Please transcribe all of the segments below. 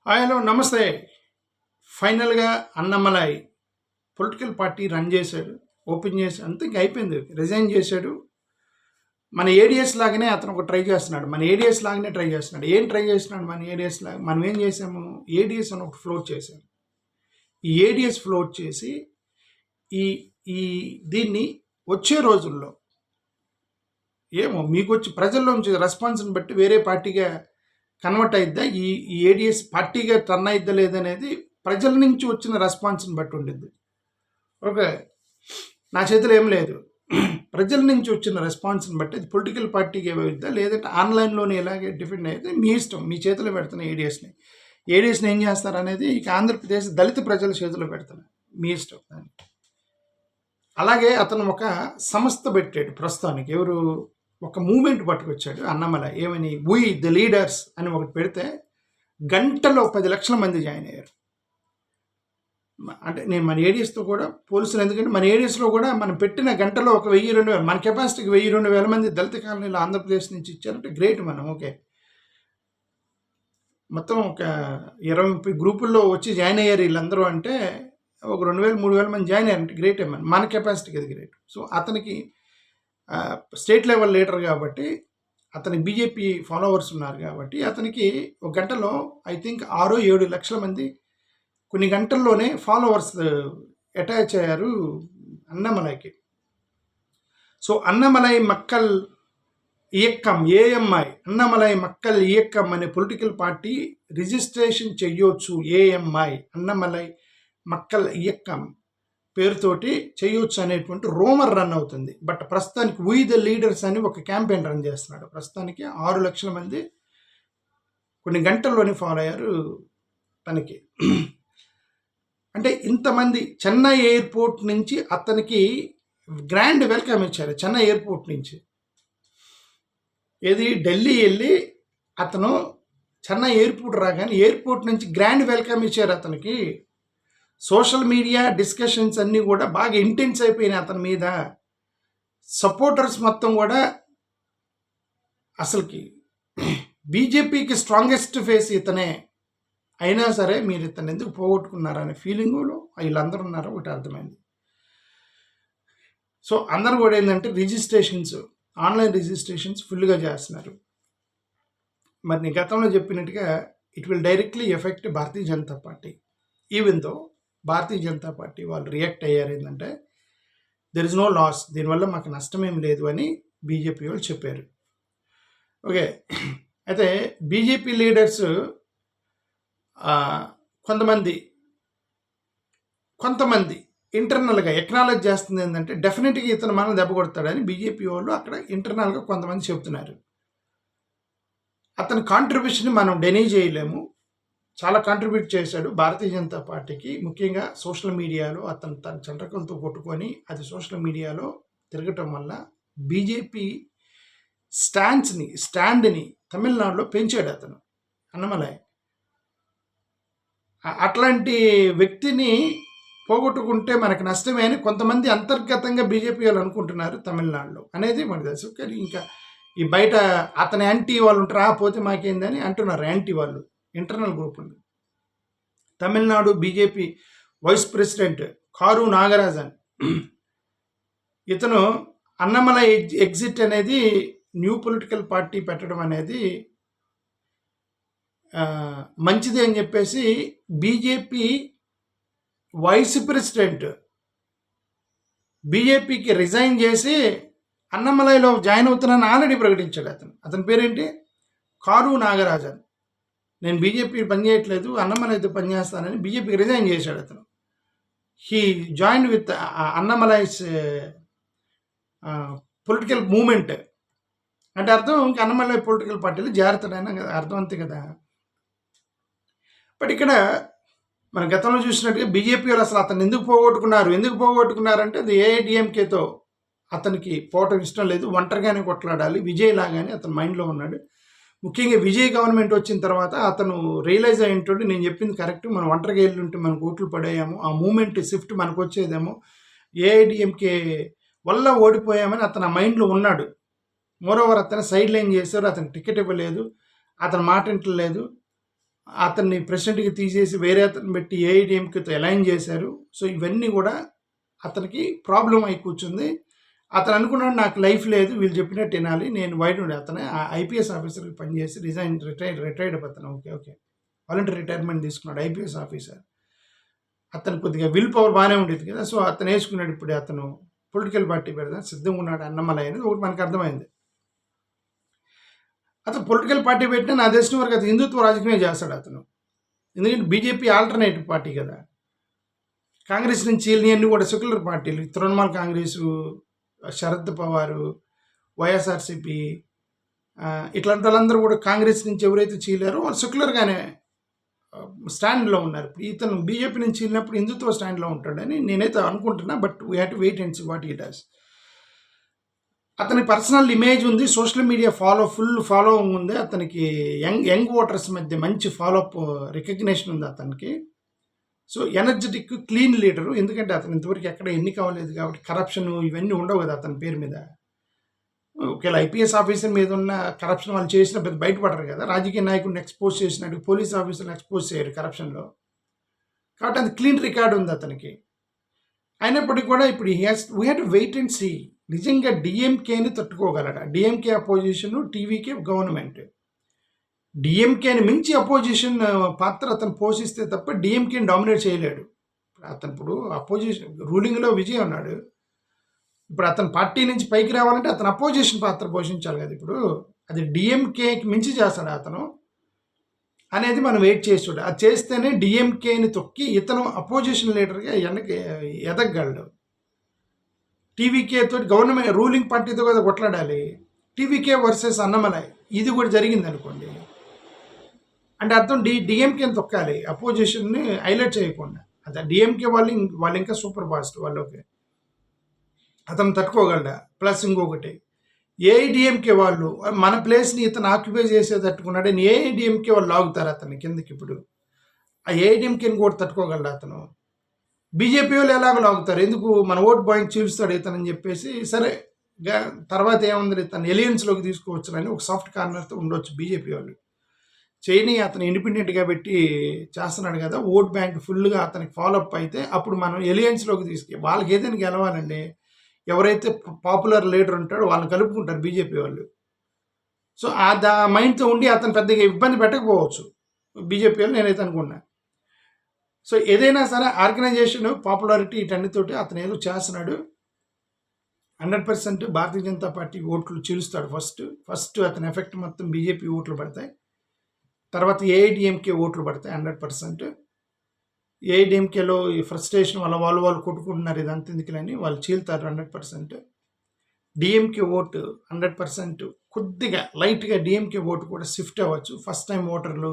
Hello నమస్తే. ఫైనల్‌గా Annamalai political party run చేశాడు. ఓపెన్ చేసి అంతే ఇంక అయిపోయింది. రిజైన్ చేశాడు. మన ఏడీఎస్ లాగానే అతను ఒక ట్రై చేస్తున్నాడు. మన ఏడీఎస్ లాగానే ట్రై చేస్తున్నాడు. ఏం ట్రై చేస్తున్నాడు మన ఏడీఎస్ లాగా? మనం ఏం చేసాము? ఏడీఎస్ అని ఒకటి ఫ్లోట్ చేశాము. ఈ ఏడీఎస్ ఫ్లోట్ చేసి ఈ ఈ దీన్ని వచ్చే రోజుల్లో ఏమో మీకొచ్చి ప్రజల్లోంచి రెస్పాన్స్‌ని బట్టి వేరే పార్టీగా కన్వర్ట్ అయిద్దా, ఈ ఏడీఎస్ పార్టీగా టర్న్ అయిద్దా లేదనేది ప్రజల నుంచి వచ్చిన రెస్పాన్స్ని బట్టి ఉండిద్ది. ఓకే, నా చేతిలో ఏం లేదు. ప్రజల నుంచి వచ్చిన రెస్పాన్స్ని బట్టి అది పొలిటికల్ పార్టీకి ఏమైద్దా లేదంటే ఆన్లైన్లోనే ఎలాగే డిఫెండ్ అయితే మీ ఇష్టం. మీ చేతిలో పెడుతున్న ఏడీఎస్ని ఏం చేస్తారనేది ఇక ఆంధ్రప్రదేశ్ దళిత ప్రజల చేతిలో పెడుతున్నారు. మీ ఇష్టం. అలాగే అతను ఒక సంస్థ పెట్టాడు ప్రస్తుతానికి. ఎవరు? ఒక మూమెంట్ పట్టుకొచ్చాడు అన్నమలై. ఏమని? వీ ద లీడర్స్ అని ఒకటి పెడితే గంటలో 10 లక్షల మంది జాయిన్ అయ్యారు. అంటే నేను మన ఏడియస్తో కూడా పోలీసులు, ఎందుకంటే మన ఏడియస్లో కూడా మనం పెట్టిన గంటలో ఒక 1000-2000 మన కెపాసిటీకి 1000-2000 మంది దళిత కాలనీలు ఆంధ్రప్రదేశ్ నుంచి ఇచ్చారంటే గ్రేట్. మనం ఓకే, మొత్తం ఒక 20-30 గ్రూపుల్లో వచ్చి జాయిన్ అయ్యారు వీళ్ళందరూ అంటే ఒక 2000-3000 మంది జాయిన్ అయ్యారంటే గ్రేట్. మన కెపాసిటీకి అది గ్రేట్. సో అతనికి స్టేట్ లెవెల్ లీడర్ కాబట్టి, అతనికి బీజేపీ ఫాలోవర్స్ ఉన్నారు కాబట్టి అతనికి ఒక గంటలో ఐ థింక్ 6-7 లక్షల మంది కొన్ని గంటల్లోనే ఫాలోవర్స్ అటాచ్ అయ్యారు అన్నమలైకి. సో అన్నమలై మక్కల్ ఇయక్కం, ఏఎంఐ, అన్నమలై మక్కల్ ఇయక్కం అనే పొలిటికల్ పార్టీ రిజిస్ట్రేషన్ చెయ్యొచ్చు. ఏఎంఐ, అన్నమలై మక్కల్ ఇయక్కం పేరుతోటి చేయొచ్చు అనేటువంటి రూమర్ రన్ అవుతుంది. బట్ ప్రస్తుతానికి వీ ద లీడర్స్ అని ఒక క్యాంపెయిన్ రన్ చేస్తున్నాడు. ప్రస్తుతానికి 6 లక్షల మంది కొన్ని గంటల్లోనే ఫాలో అయ్యారు తనకి. అంటే ఇంతమంది చెన్నై ఎయిర్పోర్ట్ నుంచి అతనికి గ్రాండ్ వెల్కమ్ ఇచ్చారు. చెన్నై ఎయిర్పోర్ట్ నుంచి ఏది ఢిల్లీ వెళ్ళి అతను చెన్నై ఎయిర్పోర్ట్ రాగానే ఎయిర్పోర్ట్ నుంచి గ్రాండ్ వెల్కమ్ ఇచ్చారు అతనికి. సోషల్ మీడియా డిస్కషన్స్ అన్నీ కూడా బాగా ఇంటెన్స్ అయిపోయినాయి అతని మీద. సపోర్టర్స్ మొత్తం కూడా అసలుకి బీజేపీకి స్ట్రాంగెస్ట్ ఫేస్ ఇతనే అయినా సరే మీరు ఇతను ఎందుకు పోగొట్టుకున్నారనే ఫీలింగులో వీళ్ళందరూ ఉన్నారో ఒకటి అర్థమైంది. సో అందరూ కూడా ఏంటంటే రిజిస్ట్రేషన్స్, ఆన్లైన్ రిజిస్ట్రేషన్స్ ఫుల్గా చేస్తున్నారు. మరి నీ గతంలో చెప్పినట్టుగా it will directly effect Bharatiya Janata party. Even though Bharatiya Janata party వాళ్ళు రియాక్ట్ అయ్యారు ఏంటంటే దెర్ ఇస్ నో లాస్, దీనివల్ల మాకు నష్టమేం లేదు అని బీజేపీ వాళ్ళు చెప్పారు. ఓకే, అయితే బీజేపీ లీడర్స్ కొంతమంది ఇంటర్నల్గా ఎక్నాలజ్ చేస్తుంది ఏంటంటే డెఫినెట్గా ఇతను మనం దెబ్బ కొడతాడని బీజేపీ వాళ్ళు అక్కడ ఇంటర్నల్గా కొంతమంది చెప్తున్నారు. అతని కాంట్రిబ్యూషన్ మనం డెనీ చేయలేము. చాలా కాంట్రిబ్యూట్ చేశాడు భారతీయ జనతా పార్టీకి. ముఖ్యంగా సోషల్ మీడియాలో అతను తన చండ్రకలతో కొట్టుకొని అది సోషల్ మీడియాలో తిరగటం వల్ల బీజేపీ స్టాండ్ని తమిళనాడులో పెంచాడు అతను అన్నమలై. అట్లాంటి వ్యక్తిని పోగొట్టుకుంటే మనకు నష్టమే అని కొంతమంది అంతర్గతంగా బీజేపీ వాళ్ళు అనుకుంటున్నారు తమిళనాడులో అనేది మనకు తెలుసు. కానీ ఇంకా ఈ బయట అతని యాంటీ వాళ్ళు ఉంటారా, పోతే మాకేందని అంటున్నారు. యాంటీ వాళ్ళు ఇంటర్నల్ గ్రూప్ ఉంది. Tamil Nadu BJP vice president Karu Nagarajan, ఇతను అన్నమలై ఎగ్జిట్ అనేది న్యూ పొలిటికల్ పార్టీ పెట్టడం అనేది మంచిది అని చెప్పేసి బీజేపీ వైస్ ప్రెసిడెంట్ బీజేపీకి రిజైన్ చేసి అన్నమలైలో జాయిన్ అవుతున్నానని ఆల్రెడీ ప్రకటించాడు. అతని పేరేంటి? కారు నాగరాజన్. నేను బీజేపీ పనిచేయట్లేదు, అన్నమలైతో పనిచేస్తానని బీజేపీకి రిజైన్ చేశాడు అతను. He join with Annamalai's political movement. అంటే అర్థం ఇంకా అన్నమలై పొలిటికల్ పార్టీలు జారుతాడని అర్థం, అంతే కదా. బట్ ఇక్కడ మన గతంలో చూసినట్టుగా బీజేపీ వాళ్ళు అసలు అతను ఎందుకు పోగొట్టుకున్నారంటే అది ఏఐడిఎంకేతో అతనికి పోవటం ఇష్టం లేదు, ఒంటరిగానే కొట్లాడాలి, విజయ్ లాగానే అతని మైండ్లో ఉన్నాడు. ముఖ్యంగా విజయ్ గవర్నమెంట్ వచ్చిన తర్వాత అతను రియలైజ్ అయ్యింటుంటే నేను చెప్పింది కరెక్ట్, మనం ఒంటరిగా వెళ్ళుంటే మనకు ఓట్లు పడేయాము, ఆ మూమెంట్ షిఫ్ట్ మనకు వచ్చేదేమో, ఏఐడిఎంకే వల్ల ఓడిపోయామని అతను ఆ మైండ్లో ఉన్నాడు. మోరోవర్ అతను సైడ్ లైన్ చేశారు, అతను టికెట్ ఇవ్వలేదు, అతను మాట వింటలేదు. అతన్ని ప్రెసిడెంట్‌కి తీసేసి వేరే అతన్ని పెట్టి ఏఐడీఎంకేతో అలైన్ చేశారు. సో, ఇవన్నీ కూడా అతనికి ప్రాబ్లమ్ అయి కూర్చుంది. అతను అనుకున్నాడు నాకు లైఫ్ లేదు, వీళ్ళు చెప్పినట్టు వినాలి. నేను బయట ఉండే అతనే ఐపీఎస్ ఆఫీసర్‌గా పనిచేసి రిటైర్డ్ అతను. ఓకే. వాలంటరీ రిటైర్మెంట్ తీసుకున్నాడు ఐపీఎస్ ఆఫీసర్. అతను కొద్దిగా విల్ పవర్ బాగానే ఉండేది కదా! సో, అతను వేసుకున్నాడు. ఇప్పుడు అతను పొలిటికల్ పార్టీ పెడదాం సిద్ధంగా ఉన్నాడు అన్నమలై అనేది ఒకటి మనకు అర్థమైంది. అతను పొలిటికల్ పార్టీ పెట్టినా నాకు తెలిసిన వరకు అతను హిందుత్వ రాజకీయమే చేస్తాడు అతను. ఎందుకంటే బీజేపీ ఆల్టర్నేటివ్ పార్టీ కదా! కాంగ్రెస్ నుంచి వెళ్ళినవన్నీ కూడా సెక్యులర్ పార్టీలు. తృణమూల్ కాంగ్రెసు, శరద్ పవారు, వైఎస్ఆర్సీపీ, ఇట్లాంటి వాళ్ళందరూ కూడా కాంగ్రెస్ నుంచి ఎవరైతే చీలారో వాళ్ళు సెక్యులర్గానే స్టాండ్లో ఉన్నారు. ఇప్పుడు ఇతను బీజేపీ నుంచి వెళ్ళినప్పుడు హిందుత్వ స్టాండ్లో ఉంటాడని నేనైతే అనుకుంటున్నా. But we have to wait and see what he does. అతని పర్సనల్ ఇమేజ్ ఉంది, సోషల్ మీడియా ఫుల్ ఫాలోయింగ్ ఉంది. అతనికి యంగ్ ఓటర్స్ మధ్య మంచి ఫాలోఅప్ రికగ్నేషన్ ఉంది అతనికి. So, energetic clean leader. ఎందుకంటే అతను ఇంతవరకు ఎక్కడ ఎన్నిక అవ్వలేదు కాబట్టి కరప్షన్ ఇవన్నీ ఉండవు కదా అతని పేరు మీద. ఒకవేళ ఐపీఎస్ ఆఫీసర్ మీద ఉన్న కరప్షన్ వాళ్ళు చేసిన పెద్ద బయటపడరు కదా. రాజకీయ నాయకుడిని ఎక్స్పోజ్ చేసినట్టు పోలీస్ ఆఫీసర్ని ఎక్స్పోజ్ చేయరు కరప్షన్లో. కాబట్టి అది క్లీన్ రికార్డ్ ఉంది అతనికి. అయినప్పటికీ కూడా ఇప్పుడు we have to wait and see. నిజంగా డిఎంకేని తట్టుకోగలడా? డిఎంకే అపోజిషన్, టీవీకే గవర్నమెంట్. డిఎంకేని మించి అపోజిషన్ పాత్ర అతను పోషిస్తే తప్ప డిఎంకేని డామినేట్ చేయలేడు. అతను ఇప్పుడు అపోజిషన్ రూలింగ్లో విజయ్ ఉన్నాడు. ఇప్పుడు అతను పార్టీ నుంచి పైకి రావాలంటే అతను అపోజిషన్ పాత్ర పోషించాలి కదా. ఇప్పుడు అది డిఎంకేకి మించి చేస్తాడు అతను అనేది మనం వెయిట్ చేసి చూడాలి. అది చేస్తేనే డిఎంకేని తొక్కి ఇతను అపోజిషన్ లీడర్గా ఎదగగలడు. టీవీకే తోటి గవర్నమెంట్ రూలింగ్ పార్టీతో కదా కొట్లాడాలి. టీవీకే వర్సెస్ అన్నమలై ఇది కూడా జరిగింది అనుకోండి, అంటే అర్థం డిఎంకేని తొక్కాలి, అపోజిషన్ని హైలైట్ చేయకుండా. అదే డిఎంకే వాళ్ళు ఇంకా సూపర్ ఫాస్ట్ వాళ్ళకి అతను తట్టుకోగలడా. ప్లస్ ఇంకొకటి ఏఐడిఎంకే వాళ్ళు మన ప్లేస్ని ఇతను ఆక్యుపై చేసేటట్టుకున్నాడు అని ఏఐడిఎంకే వాళ్ళు లాగుతారు అతన్ని కిందకి. ఇప్పుడు ఆ ఏఐడిఎంకేని కూడా తట్టుకోగలడా అతను. బీజేపీ వాళ్ళు ఎలాగో లాగుతారు, ఎందుకు మన ఓట్ బ్యాంక్ చీల్స్తాడు ఇతనని చెప్పేసి. సరే తర్వాత ఏముంది ఇతను ఎలియన్స్లోకి తీసుకోవచ్చునని ఒక సాఫ్ట్ కార్నర్తో ఉండొచ్చు బీజేపీ వాళ్ళు. చేయని అతను ఇండిపెండెంట్గా పెట్టి చేస్తున్నాడు కదా, ఓట్ బ్యాంక్ ఫుల్గా అతనికి ఫాలోఅప్ అయితే అప్పుడు మనం ఎలియన్స్లోకి వాళ్ళకి ఏదైనా గెలవాలండి. ఎవరైతే పాపులర్ లీడర్ ఉంటాడో వాళ్ళని కలుపుకుంటారు బీజేపీ వాళ్ళు. సో ఆ మైండ్తో ఉండి అతను పెద్దగా ఇబ్బంది పెట్టకపోవచ్చు బీజేపీ వాళ్ళు, నేనైతే అనుకున్నా. సో ఏదైనా సరే ఆర్గనైజేషన్ పాపులారిటీ వీటన్నితోటి అతను ఏదో చేస్తున్నాడు. 100% భారతీయ జనతా పార్టీ ఓట్లు చీలుస్తాడు. ఫస్ట్ అతని ఎఫెక్ట్ మొత్తం బీజేపీ ఓట్లు పడతాయి. తర్వాత ఏఐడిఎంకే ఓట్లు పడతాయి 100%. ఏఐడిఎంకేలో ఈ ఫ్రస్ట్రేషన్ వల్ల వాళ్ళు కొట్టుకుంటున్నారు, ఇదంతా ఎందుకులని వాళ్ళు చీల్తారు 100%. డిఎంకే ఓటు 100% కొద్దిగా లైట్గా డిఎంకే ఓటు కూడా షిఫ్ట్ అవ్వచ్చు. ఫస్ట్ టైం ఓటర్లు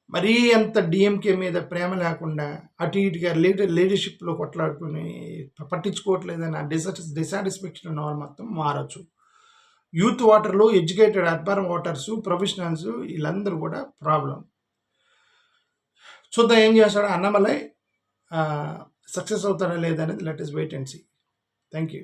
మరీ అంత డిఎంకే మీద ప్రేమ లేకుండా అటు ఇటుగా లీడర్షిప్లో కొట్లాడుకుని పట్టించుకోవట్లేదని డిసాటిస్ఫాక్షన్ ఉన్న వాళ్ళు మొత్తం మారచ్చు. యూత్ ఓటర్లు, ఎడ్యుకేటెడ్ అర్బన్ ఓటర్సు, ప్రొఫెషనల్స్ వీళ్ళందరూ కూడా ప్రాబ్లం. చూద్దాం ఏం చేస్తాడో అన్నమలై, సక్సెస్ అవుతాడా లేదనేది let us wait and see. Thank you.